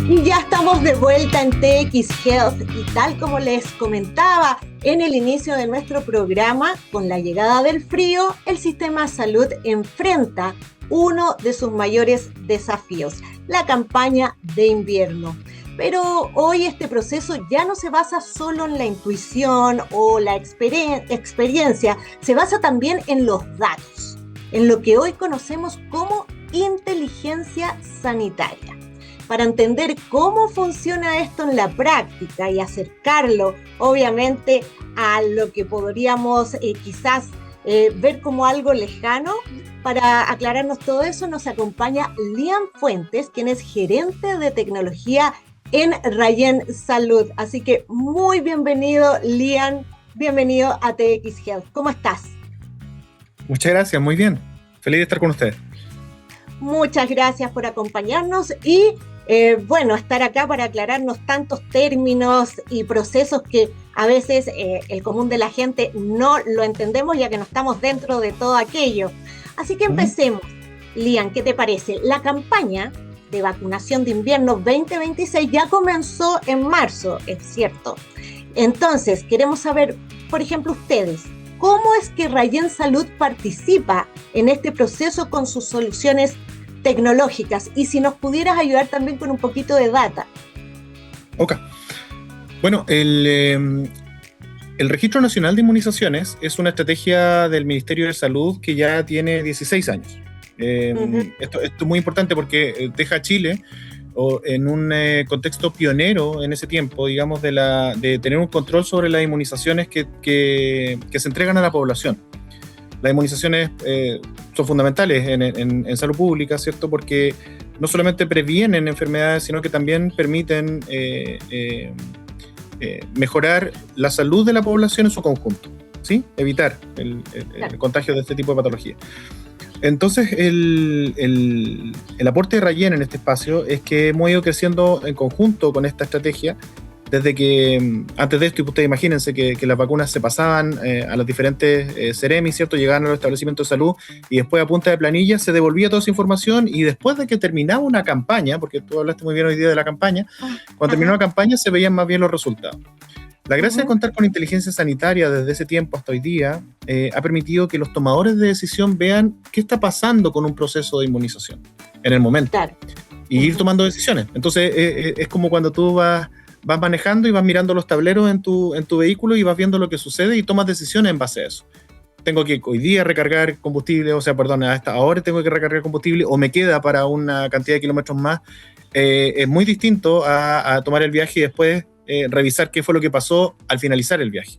Y ya estamos de vuelta en TX Health y tal como les comentaba en el inicio de nuestro programa, con la llegada del frío, el sistema de salud enfrenta uno de sus mayores desafíos, la campaña de invierno. Pero hoy este proceso ya no se basa solo en la intuición o la experiencia, se basa también en los datos, en lo que hoy conocemos como inteligencia sanitaria. Para entender cómo funciona esto en la práctica y acercarlo, obviamente, a lo que podríamos quizás ver como algo lejano, para aclararnos todo eso, nos acompaña Lian Fuentes, quien es gerente de tecnología en Rayen Salud. Así que muy bienvenido, Lian, bienvenido a TX Health. ¿Cómo estás? Muchas gracias, muy bien. Feliz de estar con ustedes. Muchas gracias por acompañarnos y estar acá para aclararnos tantos términos y procesos que a veces el común de la gente no lo entendemos, ya que no estamos dentro de todo aquello. Así que empecemos. Lian, ¿qué te parece? La campaña de vacunación de invierno 2026 ya comenzó en marzo, es cierto. Entonces, queremos saber, por ejemplo, ustedes, ¿cómo es que Rayen Salud participa en este proceso con sus soluciones tecnológicas? Y si nos pudieras ayudar también con un poquito de data. Ok. Bueno, el Registro Nacional de Inmunizaciones es una estrategia del Ministerio de Salud que ya tiene 16 años. Esto es muy importante porque deja a Chile en un contexto pionero en ese tiempo, digamos, de tener un control sobre las inmunizaciones que se entregan a la población. Las inmunizaciones son fundamentales en salud pública, ¿cierto? Porque no solamente previenen enfermedades, sino que también permiten mejorar la salud de la población en su conjunto, ¿sí? Evitar el contagio de este tipo de patología. Entonces, el aporte de Rayen en este espacio es que hemos ido creciendo en conjunto con esta estrategia desde que, antes de esto, y ustedes imagínense que las vacunas se pasaban a los diferentes Ceremis, ¿cierto? Llegaban a los establecimientos de salud y después a punta de planilla se devolvía toda esa información y después de que terminaba una campaña, porque tú hablaste muy bien hoy día de la campaña, cuando terminó la campaña se veían más bien los resultados. La gracia de contar con inteligencia sanitaria desde ese tiempo hasta hoy día ha permitido que los tomadores de decisión vean qué está pasando con un proceso de inmunización en el momento y ir tomando decisiones. Entonces es como cuando tú vas manejando y vas mirando los tableros en tu vehículo y vas viendo lo que sucede y tomas decisiones en base a eso. Tengo que hoy día recargar combustible, hasta ahora tengo que recargar combustible o me queda para una cantidad de kilómetros más. Es muy distinto a tomar el viaje y después revisar qué fue lo que pasó al finalizar el viaje.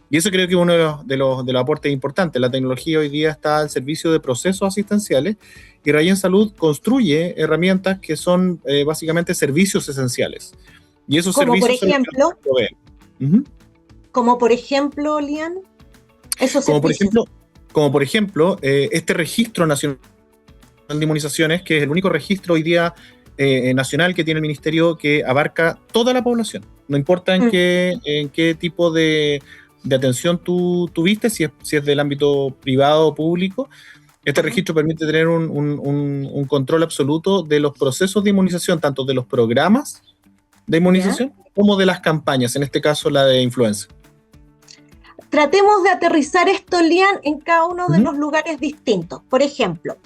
Y eso creo que es uno de los aportes importantes. La tecnología hoy día está al servicio de procesos asistenciales y Rayen Salud construye herramientas que son básicamente servicios esenciales. Y esos como servicios por ejemplo, como por ejemplo, Lian, esos servicios. Como por ejemplo, este Registro Nacional de Inmunizaciones, que es el único registro hoy día nacional que tiene el ministerio que abarca toda la población. No importa en qué tipo de atención tú tuviste, si es del ámbito privado o público. Este registro permite tener un control absoluto de los procesos de inmunización, tanto de los programas de inmunización como de las campañas, en este caso la de influenza. Tratemos de aterrizar esto, Lian, en cada uno de los lugares distintos. Por ejemplo,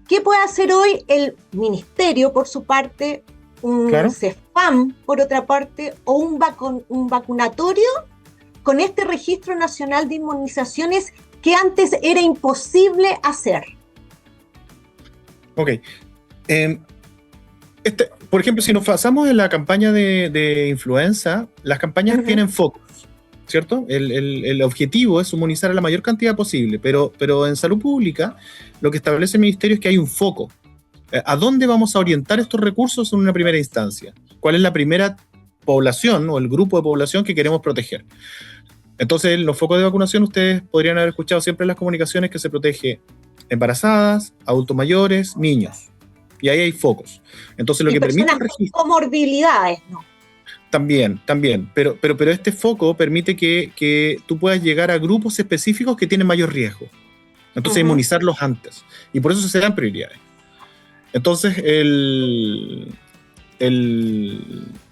¿qué puede hacer hoy el ministerio por su parte, un CEFAM por otra parte, o un vacunatorio con este Registro Nacional de Inmunizaciones que antes era imposible hacer? Ok. Por ejemplo, si nos basamos en la campaña de influenza, las campañas tienen focos, ¿cierto? El objetivo es inmunizar a la mayor cantidad posible, pero en salud pública lo que establece el ministerio es que hay un foco. ¿A dónde vamos a orientar estos recursos en una primera instancia? ¿Cuál es la primera población o el grupo de población que queremos proteger? Entonces, los focos de vacunación, ustedes podrían haber escuchado siempre en las comunicaciones que se protege embarazadas, adultos mayores, niños. Y ahí hay focos. Entonces, lo que permite el registro... comorbilidades, ¿no? También. Pero este foco permite que tú puedas llegar a grupos específicos que tienen mayor riesgo. Entonces, inmunizarlos antes. Y por eso se dan prioridades. Entonces,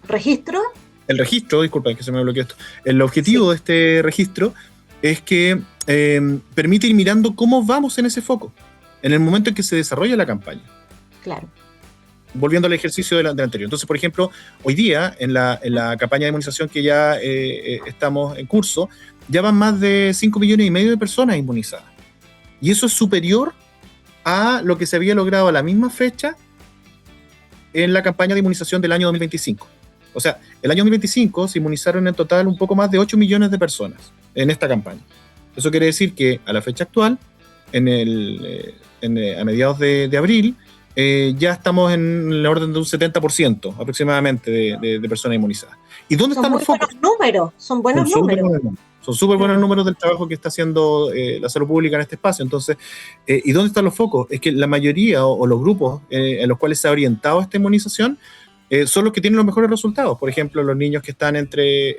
¿Registro? El registro, disculpa, que se me bloqueó esto. El objetivo de este registro es que permite ir mirando cómo vamos en ese foco, en el momento en que se desarrolla la campaña. Claro. Volviendo al ejercicio del anterior. Entonces, por ejemplo, hoy día, en la campaña de inmunización que ya estamos en curso, ya van más de 5,5 millones de personas inmunizadas. Y eso es superior a lo que se había logrado a la misma fecha en la campaña de inmunización del año 2025. O sea, el año 2025 se inmunizaron en total un poco más de 8 millones de personas en esta campaña. Eso quiere decir que a la fecha actual, a mediados de abril, ya estamos en el orden de un 70% aproximadamente de personas inmunizadas. ¿Y dónde están los focos? Son buenos números. Son súper buenos números del trabajo que está haciendo la salud pública en este espacio. Entonces, ¿y dónde están los focos? Es que la mayoría o los grupos en los cuales se ha orientado esta inmunización son los que tienen los mejores resultados. Por ejemplo, los niños que están entre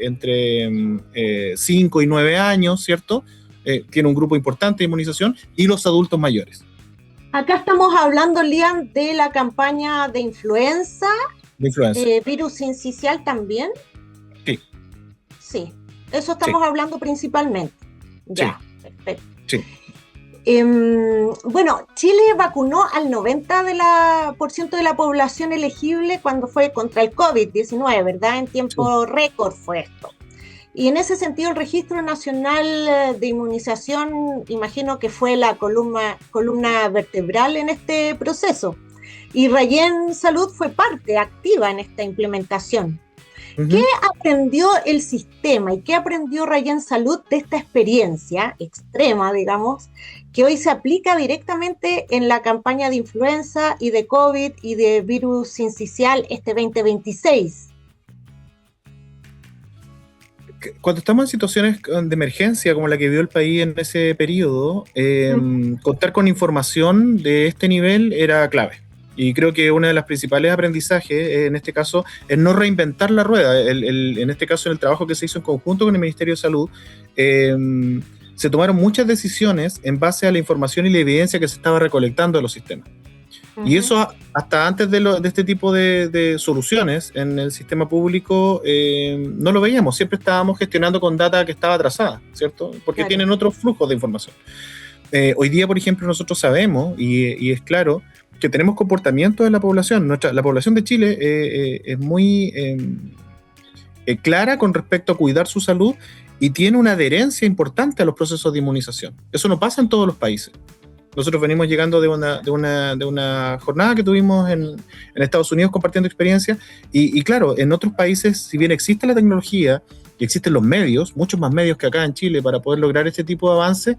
5 y 9 años, ¿cierto? Tiene un grupo importante de inmunización, y los adultos mayores. Acá estamos hablando, Lian, de la campaña de influenza. Virus sincicial también. Sí. Sí, eso estamos hablando principalmente. Ya, perfecto. Sí. Bueno, Chile vacunó al 90% de la población elegible cuando fue contra el COVID-19, ¿verdad? En tiempo récord fue esto. Y en ese sentido, el Registro Nacional de Inmunización, imagino que fue la columna vertebral en este proceso. Y Rayen Salud fue parte activa en esta implementación. Uh-huh. ¿Qué aprendió el sistema y qué aprendió Rayen Salud de esta experiencia extrema, digamos, que hoy se aplica directamente en la campaña de influenza y de COVID y de virus sincicial este 2026? Cuando estamos en situaciones de emergencia como la que vivió el país en ese periodo, contar con información de este nivel era clave. Y creo que uno de los principales aprendizajes en este caso es no reinventar la rueda. En este caso, en el trabajo que se hizo en conjunto con el Ministerio de Salud, se tomaron muchas decisiones en base a la información y la evidencia que se estaba recolectando de los sistemas. Uh-huh. Y eso hasta antes de este tipo de soluciones en el sistema público no lo veíamos. Siempre estábamos gestionando con data que estaba atrasada, ¿cierto? Porque tienen otros flujos de información. Hoy día, por ejemplo, nosotros sabemos, y es claro, que tenemos comportamientos de la población. La población de Chile es muy clara con respecto a cuidar su salud y tiene una adherencia importante a los procesos de inmunización. Eso no pasa en todos los países. Nosotros venimos llegando de una jornada que tuvimos en Estados Unidos compartiendo experiencias y claro, en otros países, si bien existe la tecnología y existen los medios, muchos más medios que acá en Chile para poder lograr este tipo de avance,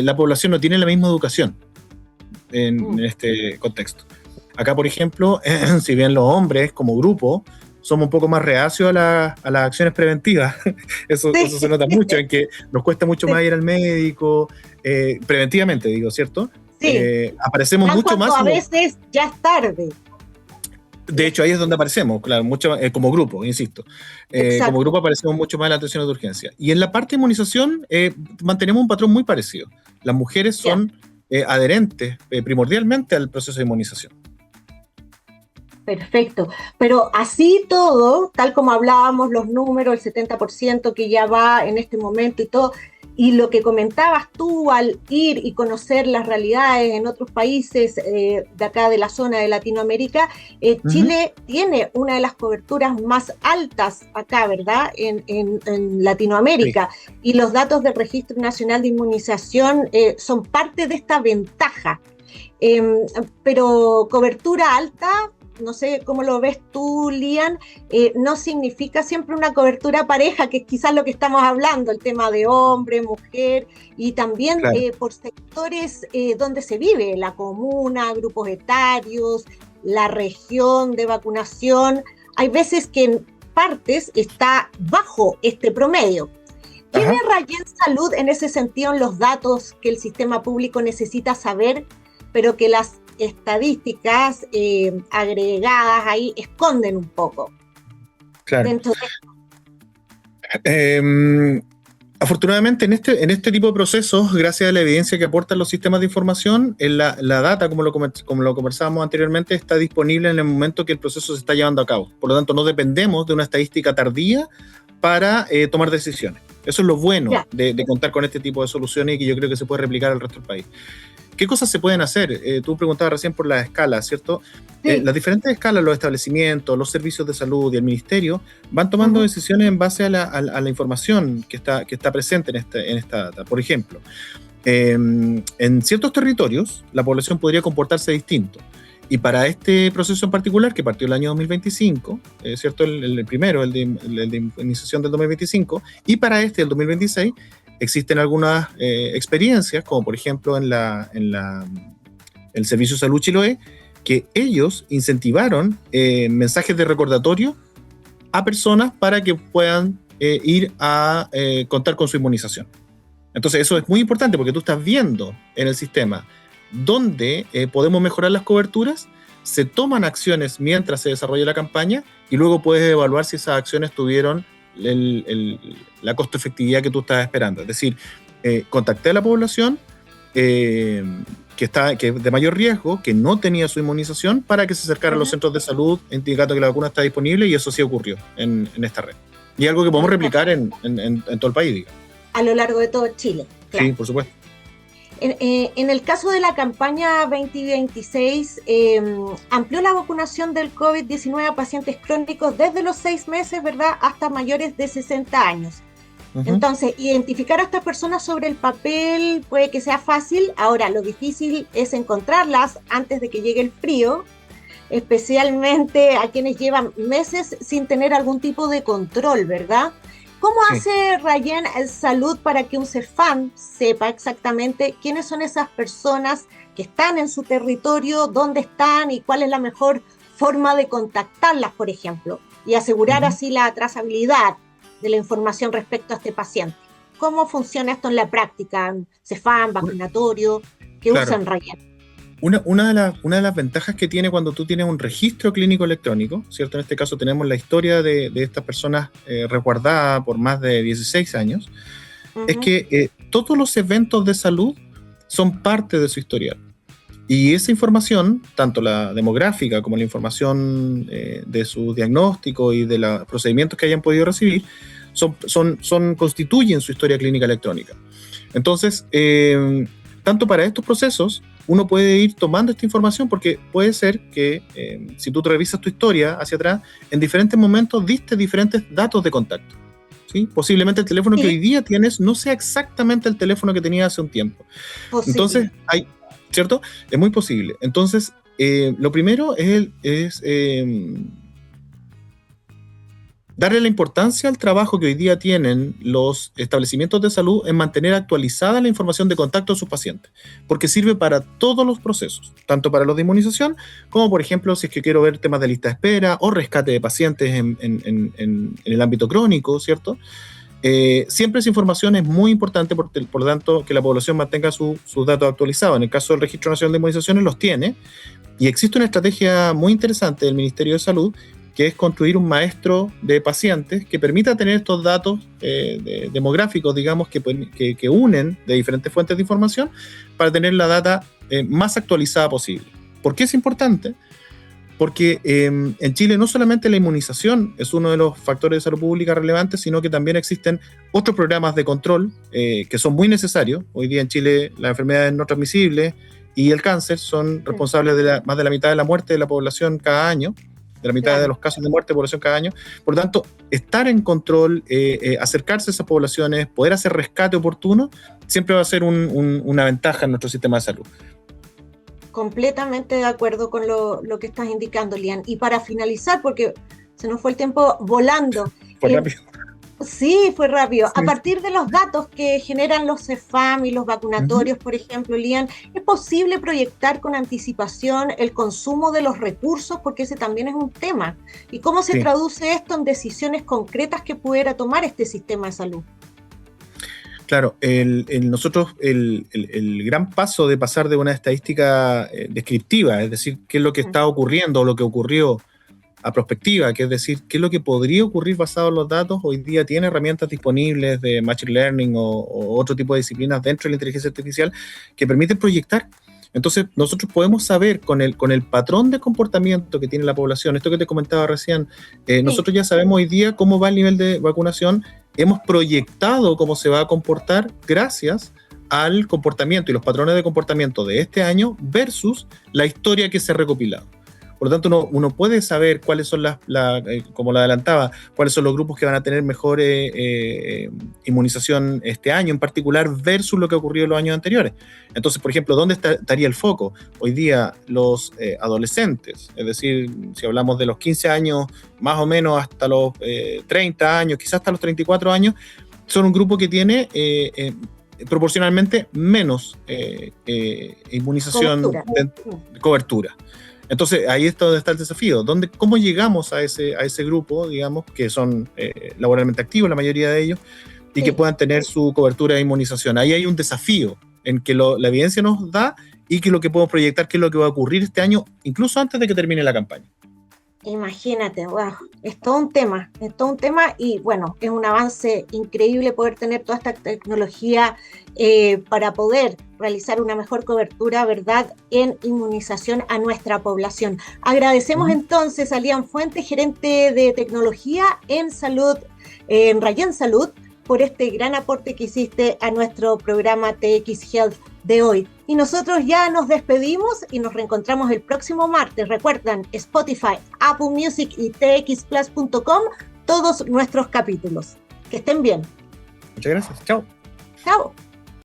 la población no tiene la misma educación en este contexto. Acá, por ejemplo, si bien los hombres como grupo somos un poco más reacios a las acciones preventivas, eso se nota mucho, en que nos cuesta mucho más ir al médico, preventivamente digo, ¿cierto? Sí. Aparecemos mucho más. A veces ya es tarde. De hecho, ahí es donde aparecemos, claro, mucho, como grupo, insisto. Como grupo aparecemos mucho más en la atención de urgencia. Y en la parte de inmunización mantenemos un patrón muy parecido. Las mujeres son adherentes primordialmente al proceso de inmunización. Perfecto, pero así todo, tal como hablábamos, los números, el 70% que ya va en este momento y todo, y lo que comentabas tú al ir y conocer las realidades en otros países de acá de la zona de Latinoamérica, Chile tiene una de las coberturas más altas acá, ¿verdad? En Latinoamérica, y los datos del Registro Nacional de Inmunización son parte de esta ventaja, pero cobertura alta, no sé cómo lo ves tú, Lian, no significa siempre una cobertura pareja, que es quizás lo que estamos hablando, el tema de hombre, mujer, y también por sectores donde se vive, la comuna, grupos etarios, la región de vacunación. Hay veces que en partes está bajo este promedio. ¿Tiene Rayen Salud en ese sentido en los datos que el sistema público necesita saber, pero que las estadísticas agregadas ahí esconden un poco? Claro. Afortunadamente, en este tipo de procesos, gracias a la evidencia que aportan los sistemas de información, la data, como lo conversábamos anteriormente, está disponible en el momento que el proceso se está llevando a cabo. Por lo tanto, no dependemos de una estadística tardía para tomar decisiones. Eso es lo bueno de contar con este tipo de soluciones y que yo creo que se puede replicar al resto del país. ¿Qué cosas se pueden hacer? Tú preguntabas recién por las escalas, ¿cierto? Sí. Las diferentes escalas, los establecimientos, los servicios de salud y el ministerio van tomando decisiones en base a la información que está presente en esta data. Por ejemplo, en ciertos territorios la población podría comportarse distinto. Y para este proceso en particular, que partió el año 2025, ¿cierto? El primero, el de iniciación del 2025, y para el 2026, existen algunas experiencias, como por ejemplo en el Servicio de Salud Chiloé, que ellos incentivaron mensajes de recordatorio a personas para que puedan ir a contar con su inmunización. Entonces eso es muy importante porque tú estás viendo en el sistema dónde podemos mejorar las coberturas, se toman acciones mientras se desarrolla la campaña y luego puedes evaluar si esas acciones tuvieron la costo efectividad que tú estabas esperando. Es decir, contacté a la población que es de mayor riesgo, que no tenía su inmunización, para que se acercara a los centros de salud indicando que la vacuna está disponible, y eso sí ocurrió en esta red. Y algo que podemos replicar en todo el país, digamos. A lo largo de todo Chile. Claro. Sí, por supuesto. En el caso de la campaña 2026, amplió la vacunación del COVID-19 a pacientes crónicos desde los 6 meses, ¿verdad?, hasta mayores de 60 años. Entonces, identificar a estas personas sobre el papel puede que sea fácil. Ahora, lo difícil es encontrarlas antes de que llegue el frío, especialmente a quienes llevan meses sin tener algún tipo de control, ¿verdad? ¿Cómo hace Rayen Salud para que un CEFAM sepa exactamente quiénes son esas personas que están en su territorio, dónde están y cuál es la mejor forma de contactarlas, por ejemplo, y asegurar así la trazabilidad de la información respecto a este paciente? ¿Cómo funciona esto en la práctica? CEFAM, vacunatorio, ¿qué usan Rayen? Una de las ventajas que tiene cuando tú tienes un registro clínico electrónico, ¿cierto? En este caso tenemos la historia de estas personas resguardada por más de 16 años, es que todos los eventos de salud son parte de su historial. Y esa información, tanto la demográfica como la información de su diagnóstico y de los procedimientos que hayan podido recibir, constituyen su historia clínica electrónica. Entonces, tanto para estos procesos, uno puede ir tomando esta información, porque puede ser que si tú revisas tu historia hacia atrás, en diferentes momentos diste diferentes datos de contacto, ¿sí? Posiblemente el teléfono que hoy día tienes no sea exactamente el teléfono que tenías hace un tiempo. Posible. Entonces, ¿cierto? Es muy posible. Entonces, lo primero es darle la importancia al trabajo que hoy día tienen los establecimientos de salud en mantener actualizada la información de contacto de sus pacientes, porque sirve para todos los procesos, tanto para los de inmunización, como por ejemplo si es que quiero ver temas de lista de espera o rescate de pacientes en el ámbito crónico, ¿cierto? Siempre esa información es muy importante, por lo tanto, que la población mantenga sus datos actualizados. En el caso del Registro Nacional de Inmunizaciones los tiene, y existe una estrategia muy interesante del Ministerio de Salud, que es construir un maestro de pacientes que permita tener estos datos demográficos, digamos, que unen de diferentes fuentes de información para tener la data más actualizada posible. ¿Por qué es importante? Porque en Chile no solamente la inmunización es uno de los factores de salud pública relevantes, sino que también existen otros programas de control que son muy necesarios. Hoy día en Chile las enfermedades no transmisibles y el cáncer son responsables de más de la mitad de la muerte de la población cada año, de la mitad de los casos de muerte de población cada año. Por lo tanto, estar en control, acercarse a esas poblaciones, poder hacer rescate oportuno, siempre va a ser una ventaja en nuestro sistema de salud. Completamente de acuerdo con lo que estás indicando, Lian. Y para finalizar, porque se nos fue el tiempo volando. Fue rápido. Sí, fue rápido. Sí. A partir de los datos que generan los CEFAM y los vacunatorios, por ejemplo, Lian, ¿es posible proyectar con anticipación el consumo de los recursos? Porque ese también es un tema. ¿Y cómo se traduce esto en decisiones concretas que pudiera tomar este sistema de salud? Claro, nosotros el gran paso de pasar de una estadística descriptiva, es decir, qué es lo que está ocurriendo o lo que ocurrió, a prospectiva, que es decir, qué es lo que podría ocurrir basado en los datos. Hoy día tiene herramientas disponibles de Machine Learning o otro tipo de disciplinas dentro de la inteligencia artificial que permiten proyectar. Entonces, nosotros podemos saber con el patrón de comportamiento que tiene la población, esto que te comentaba recién, nosotros ya sabemos hoy día cómo va el nivel de vacunación, hemos proyectado cómo se va a comportar gracias al comportamiento y los patrones de comportamiento de este año versus la historia que se ha recopilado. Por lo tanto, uno puede saber cuáles son como lo adelantaba, cuáles son los grupos que van a tener mejor inmunización este año en particular versus lo que ocurrió en los años anteriores. Entonces, por ejemplo, ¿dónde estaría el foco? Hoy día los adolescentes, es decir, si hablamos de los 15 años más o menos hasta los 30 años, quizás hasta los 34 años, son un grupo que tiene proporcionalmente menos inmunización, cobertura. Entonces, ahí es donde está el desafío. ¿Cómo llegamos a ese grupo, digamos, que son laboralmente activos, la mayoría de ellos, y que puedan tener su cobertura de inmunización? Ahí hay un desafío en que la evidencia nos da y que lo que podemos proyectar, qué es lo que va a ocurrir este año, incluso antes de que termine la campaña. Imagínate, wow, es todo un tema y bueno, es un avance increíble poder tener toda esta tecnología para poder realizar una mejor cobertura, ¿verdad?, en inmunización a nuestra población. Agradecemos entonces a Liam Fuentes, gerente de tecnología en salud, en Rayen Salud, por este gran aporte que hiciste a nuestro programa TX Health de hoy. Y nosotros ya nos despedimos y nos reencontramos el próximo martes. Recuerdan, Spotify, Apple Music y txplus.com, todos nuestros capítulos. Que estén bien. Muchas gracias. Chao. Chao.